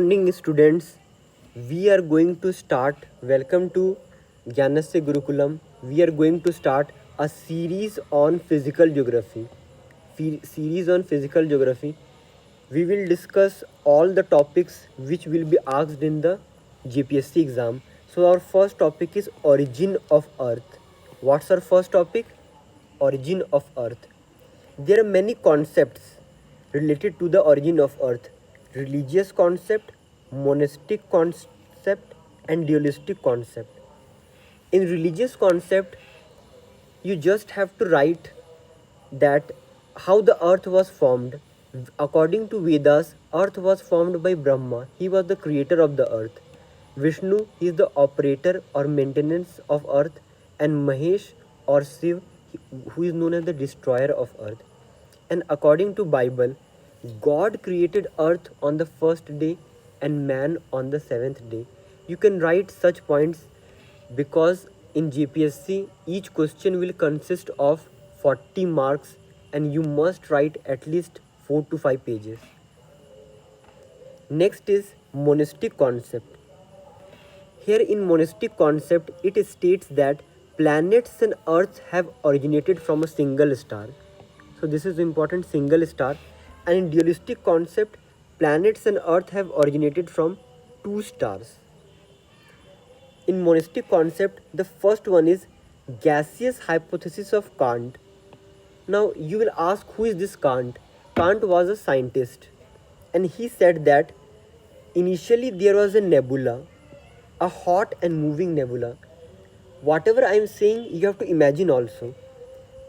Morning students, we are going to start. Welcome to Gyanasya Gurukulam. We are going to start a series on physical geography. Series on physical geography. We will discuss all the topics which will be asked in the GPSC exam. So our first topic is origin of Earth. What's our first topic? Origin of Earth. There are many concepts related to the origin of Earth: religious concept, monastic concept, and dualistic concept. In religious concept, you just have to write that how the earth was formed. According to Vedas, earth was formed by Brahma. He was the creator of the earth. Vishnu, he is the operator or maintenance of earth, and Mahesh or Shiv, who is known as the destroyer of earth. And according to Bible, God created earth on the first day and man on the seventh day. You can write such points because in GPSC each question will consist of 40 marks and you must write at least 4 to 5 pages. Next is monastic concept. Here in monastic concept it states that planets and earth have originated from a single star. So this is important, single star. And in dualistic concept, planets and earth have originated from two stars. In monastic concept, the first one is gaseous hypothesis of Kant. Now you will ask, who is this Kant? Kant was a scientist and he said that initially there was a nebula, a hot and moving nebula. Whatever I am saying, you have to imagine also.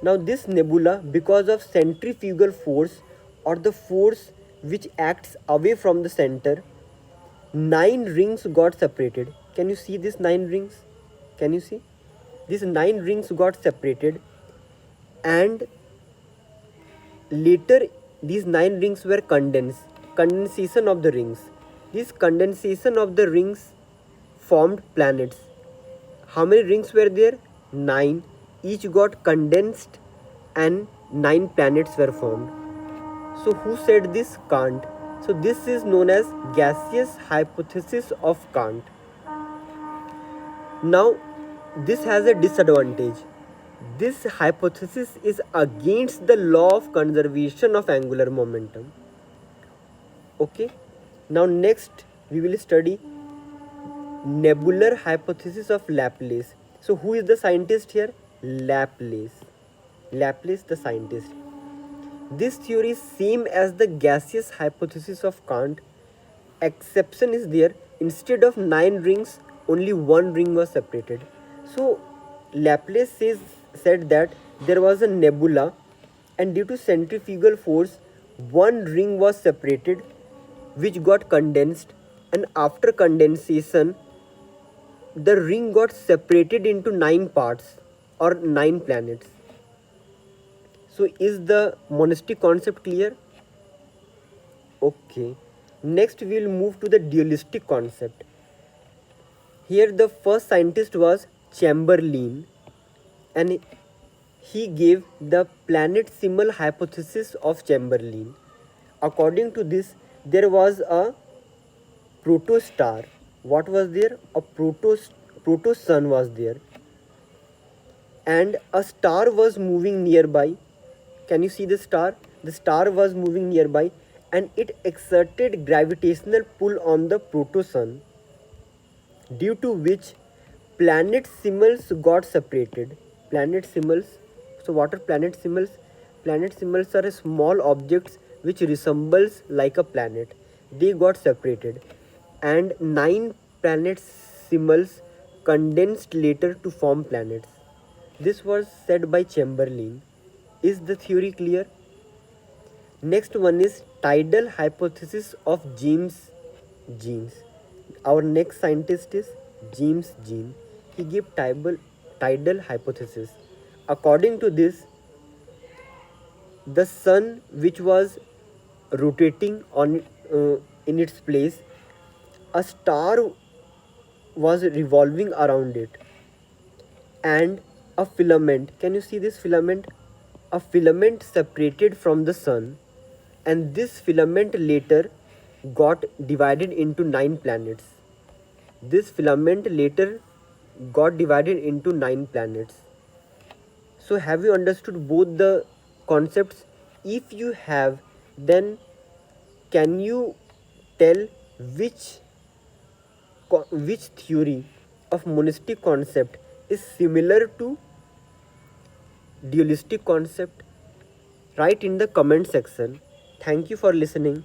Now this nebula, because of centrifugal force or the force which acts away from the center, 9 rings got separated. Can you see these 9 rings? Can you see? These 9 rings got separated and later these 9 rings were condensation of the rings. This condensation of the rings formed planets. How many rings were there? 9. Each got condensed and 9 planets were formed. So who said this? Kant. So this is known as gaseous hypothesis of Kant. Now this has a disadvantage. This hypothesis is against the law of conservation of angular momentum. Okay. Now next we will study nebular hypothesis of Laplace. So who is the scientist here? Laplace. Laplace the scientist. This theory is same as the gaseous hypothesis of Kant. Exception is there. Instead of 9 rings, only 1 ring was separated. So Laplace said that there was a nebula and due to centrifugal force, 1 ring was separated which got condensed, and after condensation the ring got separated into 9 parts or 9 planets. So is the monastic concept clear? Okay. Next we will move to the dualistic concept. Here the first scientist was Chamberlain and he gave the planet symbol hypothesis of Chamberlain. According to this, there was a protostar. What was there? A proto-sun was there. And a star was moving nearby. Can you see the star? The star was moving nearby and it exerted gravitational pull on the proto-sun, due to which planet symbols got separated. Planet symbols. So what are planet symbols? Planet symbols are small objects which resembles like a planet. They got separated and 9 planet symbols condensed later to form planets. This was said by Chamberlain. Is the theory clear? Next one is tidal hypothesis of James Jeans. Our next scientist is James Jeans. He gave tidal hypothesis. According to this, the sun which was rotating on in its place, a star was revolving around it and a filament. Can you see this filament? A filament separated from the sun, and this filament later got divided into 9 planets. This filament later got divided into 9 planets. So, have you understood both the concepts? If you have, then can you tell which which theory of monistic concept is similar to dualistic concept? Write in the comment section. Thank you for listening.